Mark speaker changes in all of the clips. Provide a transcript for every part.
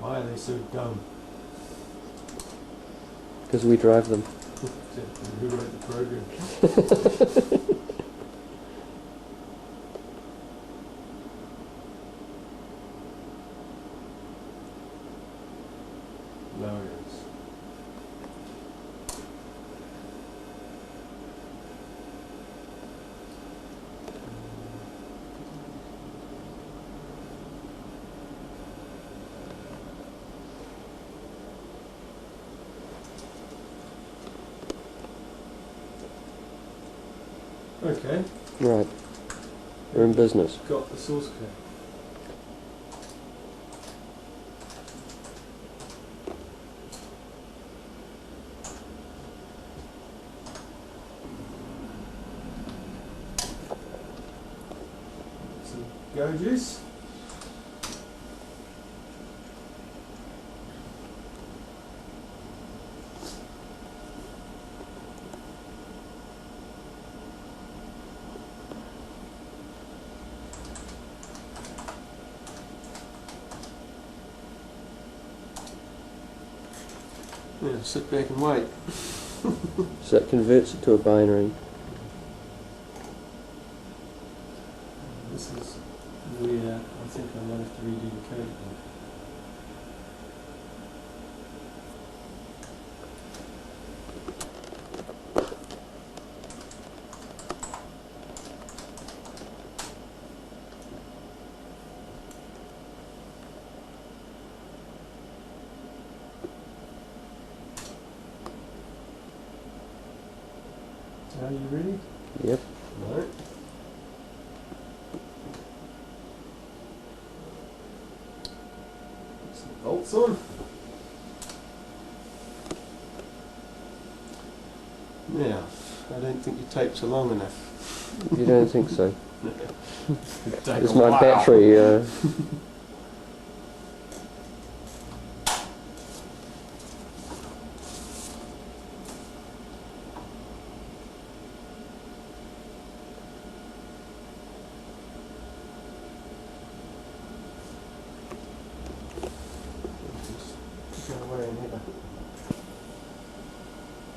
Speaker 1: Why are they so dumb?
Speaker 2: Because we drive them.
Speaker 1: Who wrote the program? Lowers. Okay.
Speaker 2: Right. We're in business.
Speaker 1: Got the source code. Some gauges. Yeah, sit back and wait.
Speaker 2: So that converts it to a binary.
Speaker 1: This is where I think I might have to redo the code. Are you ready?
Speaker 2: Yep.
Speaker 1: Right. Put some bolts on. Now, I don't think your tapes are long enough.
Speaker 2: You don't think so?
Speaker 1: Take
Speaker 2: Is
Speaker 1: a
Speaker 2: my
Speaker 1: while.
Speaker 2: battery...
Speaker 1: Go away and here.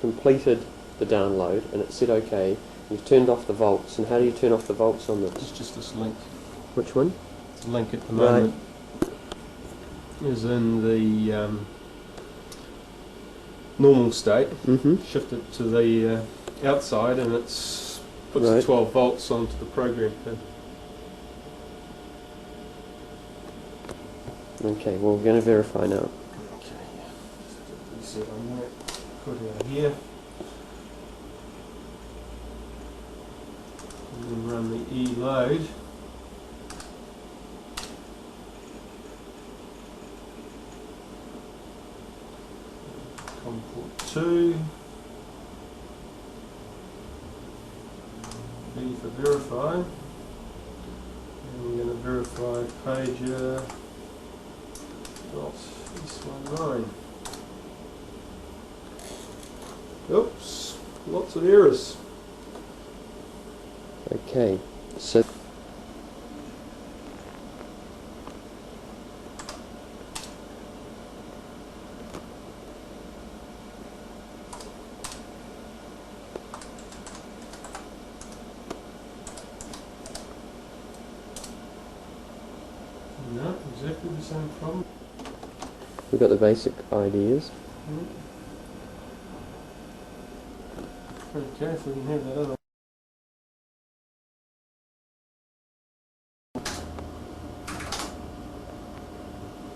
Speaker 2: completed the download and it said OK. You've turned off the volts, and how do you turn off the volts on this?
Speaker 1: It's just this link.
Speaker 2: Which one?
Speaker 1: The link at the moment is in the normal state.
Speaker 2: Mm-hmm.
Speaker 1: Shift it to the outside and it's puts
Speaker 2: Right.
Speaker 1: the 12 volts onto the program pin.
Speaker 2: Okay, well we're going to verify now.
Speaker 1: Okay, reset on that. Put it out here. And then run the E load. COM port 2. V for verify. And we're going to verify pager dot S19. Oops, lots of errors.
Speaker 2: Okay, so
Speaker 1: No, exactly the same problem.
Speaker 2: we've got the basic ideas.
Speaker 1: Okay, if we can have that other.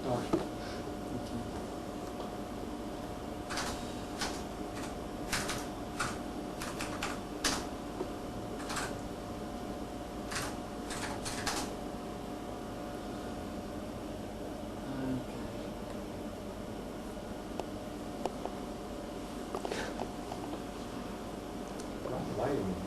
Speaker 1: Oh. Lighting.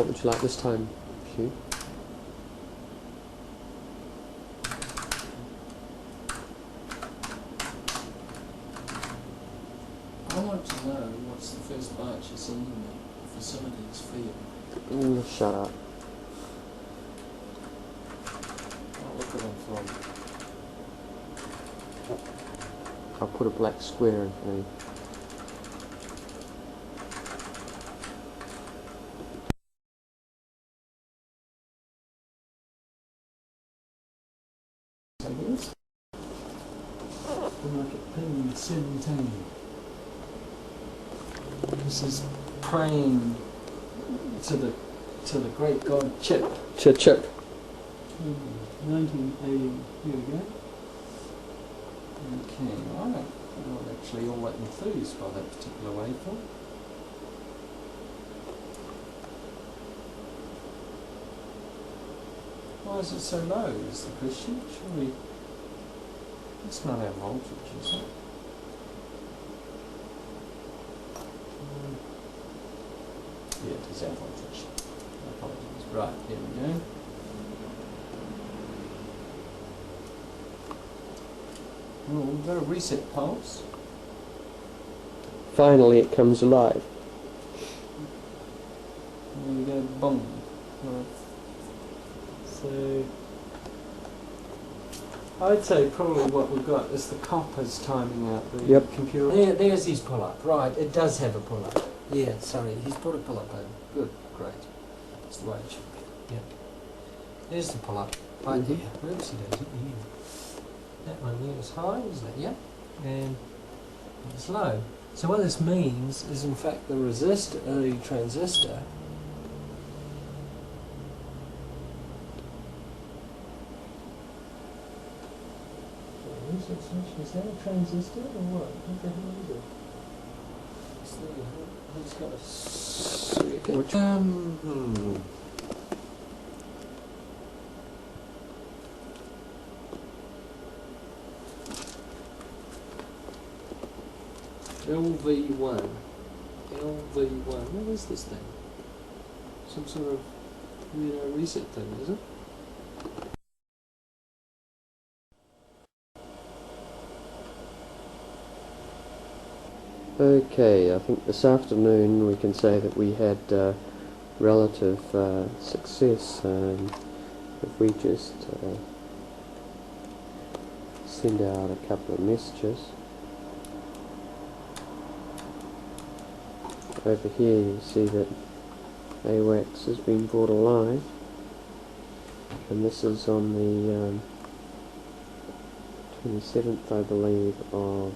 Speaker 2: What would you like this time, Hugh?
Speaker 1: I want to know what's the first byte you're sending me. Facilities field.
Speaker 2: Shut up.
Speaker 1: I'll look at them from.
Speaker 2: I'll put a black square in front of you.
Speaker 1: Like at pin 17. This is praying to the great god Chip.
Speaker 2: Chip.
Speaker 1: 1980. Here we go. Okay, I'm not actually all that enthused by that particular waveform. Why is it so low, is the question? Surely it's not our voltage, is it? Yeah, it is our voltage. Apologies. Right, here we go. Oh, we've got a reset pulse.
Speaker 2: Finally, it comes alive.
Speaker 1: There we go, boom. Right. So, I'd say probably what we've got is the coppers timing out the computer. There's his pull-up. Right, it does have a pull-up. Yeah, sorry, he's put a pull-up over. Good, great. That's the way it should be. Yeah. There's the pull-up. Right there. Oops, he doesn't. Yeah. That one there is high, isn't it? Yep. And it's low. So what this means is, in fact, the transistor. Is that a transistor or what? What the hell is it? Who's got a circuit? LV1. LV1. What is this thing? Some sort of weirdo reset thing, is it?
Speaker 2: Okay, I think this afternoon we can say that we had relative success. If we just send out a couple of messages. Over here you see that AWACS has been brought alive, and this is on the 27th, I believe, of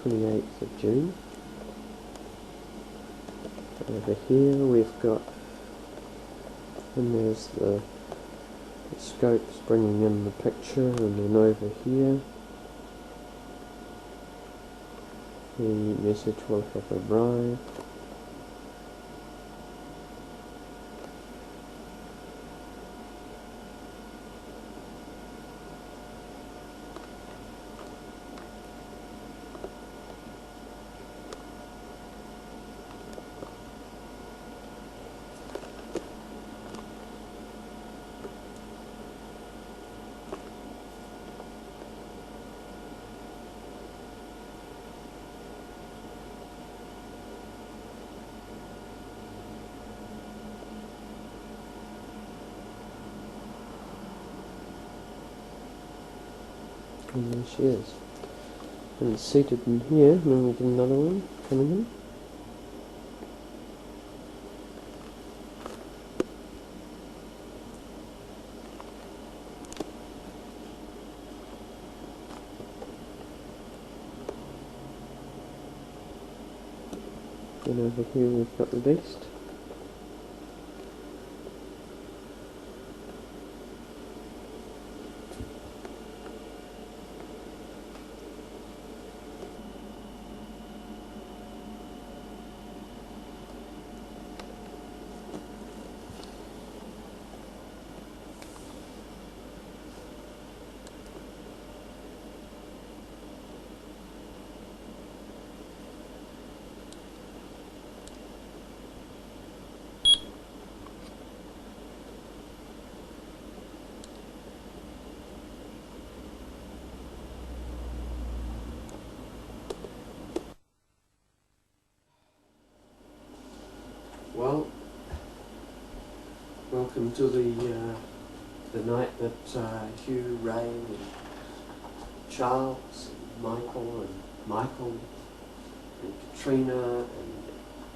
Speaker 2: 28th of June. Over here we've got, and there's the scopes bringing in the picture, and then over here the message will have arrived. And there she is. And it's seated in here. Now we get another one coming in. And over here we've got the beast. welcome to the night that Hugh, Ray, and Charles, and Michael, and Katrina, and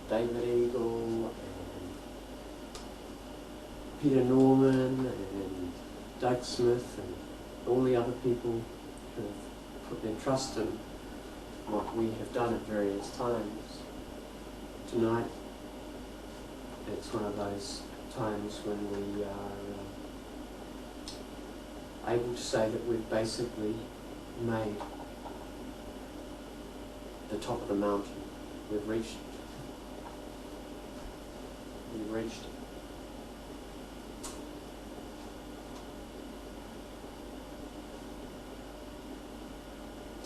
Speaker 2: David Eagle, and Peter Norman, and Doug Smith, and all the other people who have put their trust in what we have done at various times. Tonight, it's one of those times when we are able to say that we've basically made the top of the mountain. We've reached it. We've reached it.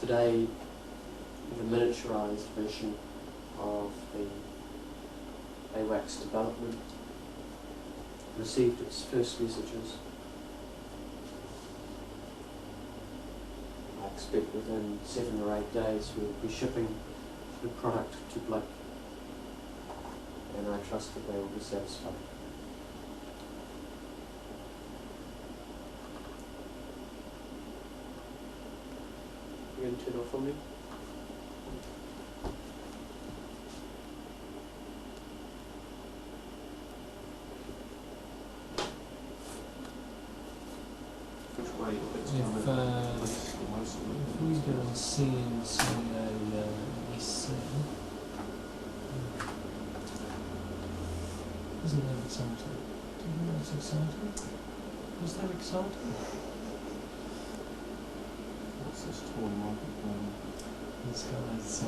Speaker 2: Today, the miniaturized version of the AWACS development received its first messages. I expect within 7 or 8 days we'll be shipping the product to Blake, and I trust that they will be satisfied. You going to turn off on me?
Speaker 1: If we go and see and see SC, isn't that exciting? Do you know that's exciting? Is that exciting?
Speaker 3: What's this tall microphone?
Speaker 1: This guy's,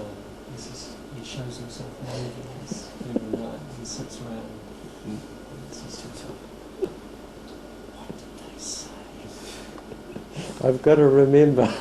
Speaker 1: he shows himself moving every night. He sits around. It's just what did they say?
Speaker 2: I've got to remember.